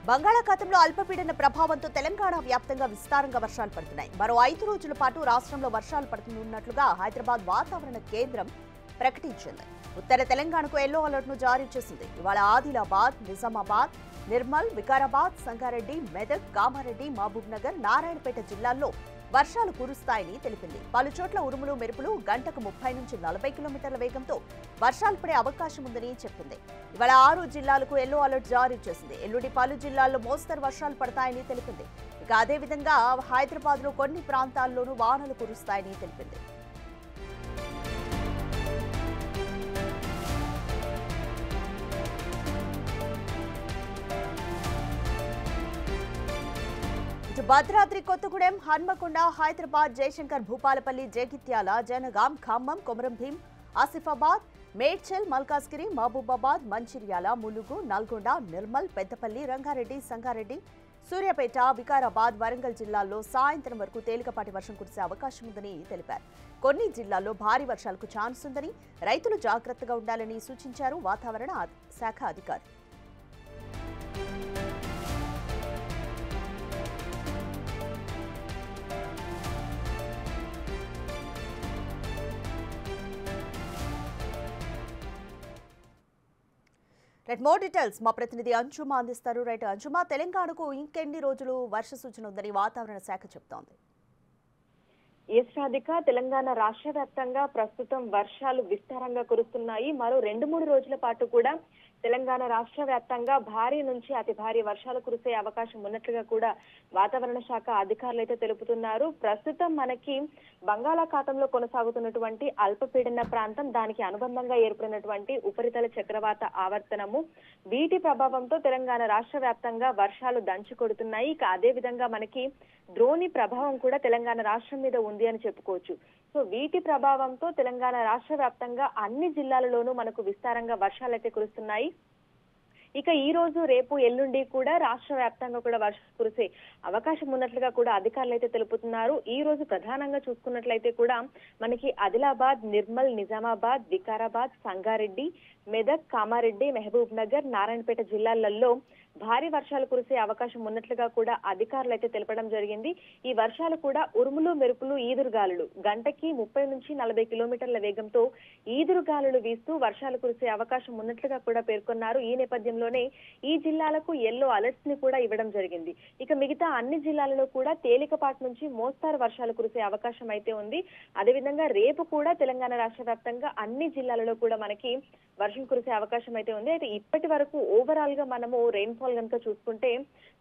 బంగాళాఖాతంలో అల్పపీడన ప్రభావంతో తెలంగాణ వ్యాప్తంగా విస్తారంగా వర్షాలు పడుతున్నాయి. మరో 5 రోజుల పాటు రాష్ట్రంలో వర్షాలు పడుతున్నట్లుగా హైదరాబాద్ వాతావరణ కేంద్రం ప్రకటించింది. ఉత్తర తెలంగాణకు ఎల్లో అలర్ట్ ను జారీ చేసింది. ఇవాళ ఆదిలాబాద్, నిజామాబాద్, నిర్మల్, వికారాబాద్, సంగారెడ్డి, మెదక్, కామారెడ్డి, మహబూబ్ నగర్, నారాయణపేట జిల్లాల్లో వర్షాలు కురుస్తాయని తెలిపింది. పలు చోట్ల ఉరుములు మెరుపులు గంటకు 30 నుంచి 40 కిలోమీటర్ల వేగంతో వర్షాలు పడే అవకాశం ఉందని చెప్పింది. ఇవాళ 6 జిల్లాలకు ఎల్లో అలర్ట్ జారీ చేసింది. ఎల్లుండి పలు జిల్లాల్లో మోస్తరు వర్షాలు పడతాయని తెలిపింది. ఇక అదేవిధంగా హైదరాబాద్ లో కొన్ని ప్రాంతాల్లోనూ వానలు కురుస్తాయని తెలిపింది. భద్రాద్రి కొత్తగూడెం, హన్మకొండ, హైదరాబాద్, జయశంకర్, భూపాలపల్లి, జగిత్యాల, జనగాం, ఖమ్మం, కొమరం భీం, ఆసిఫాబాద్, మేడ్చల్, మల్కాజ్గిరి, మహబూబాబాద్, మంచిర్యాల, ములుగు, నల్గొండ, నిర్మల్, పెద్దపల్లి, రంగారెడ్డి, సంగారెడ్డి, సూర్యాపేట, వికారాబాద్, వరంగల్ జిల్లాల్లో సాయంత్రం వరకు తేలికపాటి వర్షం కురిసే అవకాశం ఉందని తెలిపారు. కొన్ని జిల్లాల్లో భారీ వర్షాలకు ఛాన్స్ ఉందని, రైతులు జాగ్రత్తగా ఉండాలని సూచించారు వాతావరణ శాఖ అధికారులు. మోర్ డీటెయిల్స్ మా ప్రతినిధి అంజుమా అందిస్తారు. అంజుమా, తెలంగాణకు ఇంకెన్ని రోజులు వర్ష సూచన ఉందని వాతావరణ శాఖ చెబుతోంది? రాధిక, తెలంగాణ రాష్ట్ర వ్యాప్తంగా ప్రస్తుతం వర్షాలు విస్తారంగా కురుస్తున్నాయి. మరో 2-3 రోజుల పాటు కూడా తెలంగాణ రాష్ట్ర వ్యాప్తంగా భారీ నుంచి అతి భారీ వర్షాలు కురిసే అవకాశం ఉన్నట్లుగా కూడా వాతావరణ శాఖ అధికారులు అయితే తెలుపుతున్నారు. ప్రస్తుతం మనకి బంగాళాఖాతంలో కొనసాగుతున్నటువంటి అల్పపీడన ప్రాంతం, దానికి అనుబంధంగా ఏర్పడినటువంటి ఉపరితల చక్రవాత ఆవర్తనము, వీటి ప్రభావంతో తెలంగాణ రాష్ట్ర వ్యాప్తంగా వర్షాలు దంచి కొడుతున్నాయి. ఇక అదే విధంగా మనకి ద్రోణి ప్రభావం కూడా తెలంగాణ రాష్ట్రం మీద ఉంది అని చెప్పుకోవచ్చు. సో వీటి ప్రభావంతో తెలంగాణ రాష్ట్ర వ్యాప్తంగా అన్ని జిల్లాలలోనూ మనకు విస్తారంగా వర్షాలు అయితే కురుస్తున్నాయి. ఇక ఈ రోజు, రేపు, ఎల్లుండి కూడా రాష్ట్ర వ్యాప్తంగా కూడా వర్షం కురిసే అవకాశం ఉన్నట్లుగా కూడా అధికారులు అయితే తెలుపుతున్నారు. ఈ రోజు ప్రధానంగా చూసుకున్నట్లయితే కూడా మనకి ఆదిలాబాద్, నిర్మల్, నిజామాబాద్, వికారాబాద్, సంగారెడ్డి, మెదక్, కామారెడ్డి, మహబూబ్ నగర్, నారాయణపేట జిల్లాలలో భారీ వర్షాలు కురిసే అవకాశం ఉన్నట్లుగా కూడా అధికారులు అయితే తెలపడం జరిగింది. ఈ వర్షాలు కూడా ఉరుములు, మెరుపులు, ఈదురుగాలులు గంటకి 30 నుంచి 40 కిలోమీటర్ల వేగంతో ఈదురుగాలులు వీస్తూ వర్షాలు కురిసే అవకాశం ఉన్నట్లుగా కూడా పేర్కొన్నారు. ఈ నేపథ్యంలోనే ఈ జిల్లాలకు ఎల్లో అలర్ట్స్ ని కూడా ఇవ్వడం జరిగింది. ఇక మిగతా అన్ని జిల్లాలలో కూడా తేలికపాటి నుంచి మోస్తారు వర్షాలు కురిసే అవకాశం అయితే ఉంది. అదేవిధంగా రేపు కూడా తెలంగాణ రాష్ట్ర వ్యాప్తంగా అన్ని జిల్లాలలో కూడా మనకి వర్షం కురిసే అవకాశం అయితే ఉంది. అయితే ఇప్పటి వరకు ఓవరాల్ గా మనము రెయిన్ఫాల్ కనుక చూసుకుంటే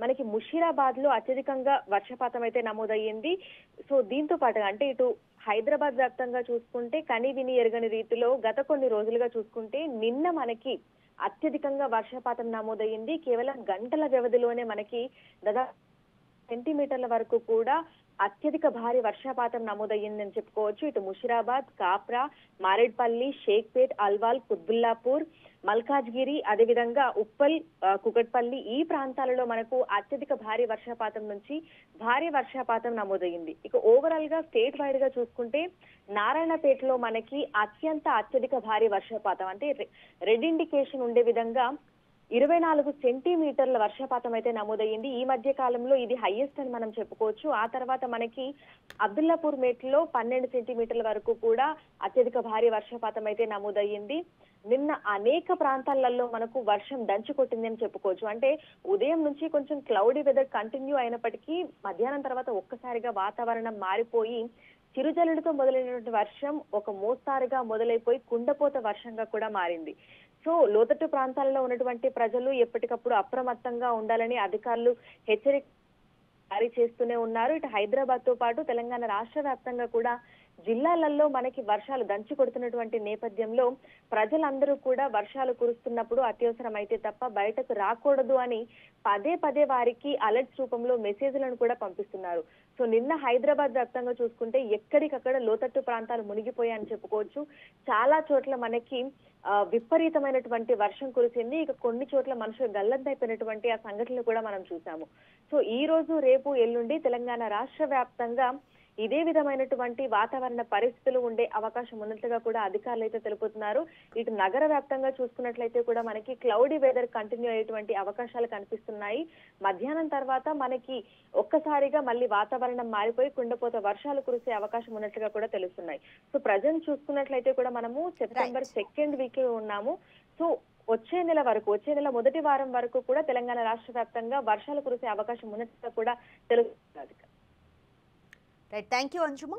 మనకి ముషీరాబాద్ లో అత్యధికంగా వర్షపాతం అయితే నమోదయ్యింది. సో దీంతో పాటుగా అంటే ఇటు హైదరాబాద్ వ్యాప్తంగా చూసుకుంటే కని విని ఎరగని రీతిలో గత కొన్ని రోజులుగా చూసుకుంటే నిన్న మనకి అత్యధికంగా వర్షపాతం నమోదయ్యింది. కేవలం గంటల వ్యవధిలోనే మనకి దాదాపు సెంటీమీటర్ల వరకు కూడా అత్యధిక భారీ వర్షపాతం నమోదయ్యిందని చెప్పుకోవచ్చు. ఇటు ముషీరాబాద్, కాప్రా, మారేడ్పల్లి, షేక్పేట్, అల్వాల్, కుత్బుల్లాపూర్, మల్కాజ్గిరి, అదేవిధంగా ఉప్పల్, కుకట్పల్లి ఈ ప్రాంతాలలో మనకు అత్యధిక భారీ వర్షపాతం నుంచి భారీ వర్షపాతం నమోదయ్యింది. ఇక ఓవరాల్ గా స్టేట్ వైడ్ గా చూసుకుంటే నారాయణపేటలో మనకి అత్యధిక భారీ వర్షపాతం అంటే రెడ్ ఇండికేషన్ ఉండే విధంగా 24 సెంటీమీటర్ల వర్షపాతం అయితే నమోదయ్యింది. ఈ మధ్య కాలంలో ఇది హైయెస్ట్ అని మనం చెప్పుకోవచ్చు. ఆ తర్వాత మనకి అబ్దుల్లాపూర్ మేట్లో 12 సెంటీమీటర్ల వరకు కూడా అత్యధిక భారీ వర్షపాతం అయితే నమోదయ్యింది. నిన్న అనేక ప్రాంతాలలో మనకు వర్షం దంచి కొట్టింది అని చెప్పుకోవచ్చు. అంటే ఉదయం నుంచి కొంచెం క్లౌడీ వెదర్ కంటిన్యూ అయినప్పటికీ మధ్యాహ్నం తర్వాత ఒక్కసారిగా వాతావరణం మారిపోయి చిరుజల్లులతో మొదలైనటువంటి వర్షం ఒక మోస్తారుగా మొదలైపోయి కుండపోత వర్షంగా కూడా మారింది. సో లోతట్టు ప్రాంతాలలో ఉన్నటువంటి ప్రజలు ఎప్పటికప్పుడు అప్రమత్తంగా ఉండాలని అధికారులు హెచ్చరిక జారీ చేస్తూనే ఉన్నారు. ఇటు హైదరాబాద్ తో పాటు తెలంగాణ రాష్ట్ర వ్యాప్తంగా కూడా జిల్లాలలో మనకి వర్షాలు దంచి కొడుతున్నటువంటి నేపథ్యంలో ప్రజలందరూ కూడా వర్షాలు కురుస్తున్నప్పుడు అత్యవసరం అయితే తప్ప బయటకు రాకూడదు అని పదే పదే వారికి అలర్ట్స్ రూపంలో మెసేజ్లను కూడా పంపిస్తున్నారు. సో నిన్న హైదరాబాద్ వ్యాప్తంగా చూసుకుంటే ఎక్కడికక్కడ లోతట్టు ప్రాంతాలు మునిగిపోయాయని చెప్పుకోవచ్చు. చాలా చోట్ల మనకి విపరీతమైనటువంటి వర్షం కురిసింది. ఇక కొన్ని చోట్ల మనుషులు గల్లంతైపోయినటువంటి ఆ సంఘటనలు కూడా మనం చూసాము. సో ఈ రోజు, రేపు, ఎల్లుండి తెలంగాణ రాష్ట్ర వ్యాప్తంగా ఇదే విధమైనటువంటి వాతావరణ పరిస్థితులు ఉండే అవకాశం ఉన్నట్లుగా కూడా అధికారులు అయితే తెలుపుతున్నారు. ఇటు నగర వ్యాప్తంగా చూసుకున్నట్లయితే కూడా మనకి క్లౌడీ వెదర్ కంటిన్యూ అయ్యేటువంటి అవకాశాలు కనిపిస్తున్నాయి. మధ్యాహ్నం తర్వాత మనకి ఒక్కసారిగా మళ్ళీ వాతావరణం మారిపోయి కుండపోత వర్షాలు కురిసే అవకాశం ఉన్నట్లుగా కూడా తెలుస్తున్నాయి. సో ప్రజెంట్ చూసుకున్నట్లయితే కూడా మనము సెప్టెంబర్ 2nd వీక్ ఉన్నాము. సో వచ్చే నెల మొదటి వారం వరకు కూడా తెలంగాణ రాష్ట్ర వ్యాప్తంగా వర్షాలు కురిసే అవకాశం ఉన్నట్టుగా కూడా తెలుస్తుంది. Right, thank you అంజుమ.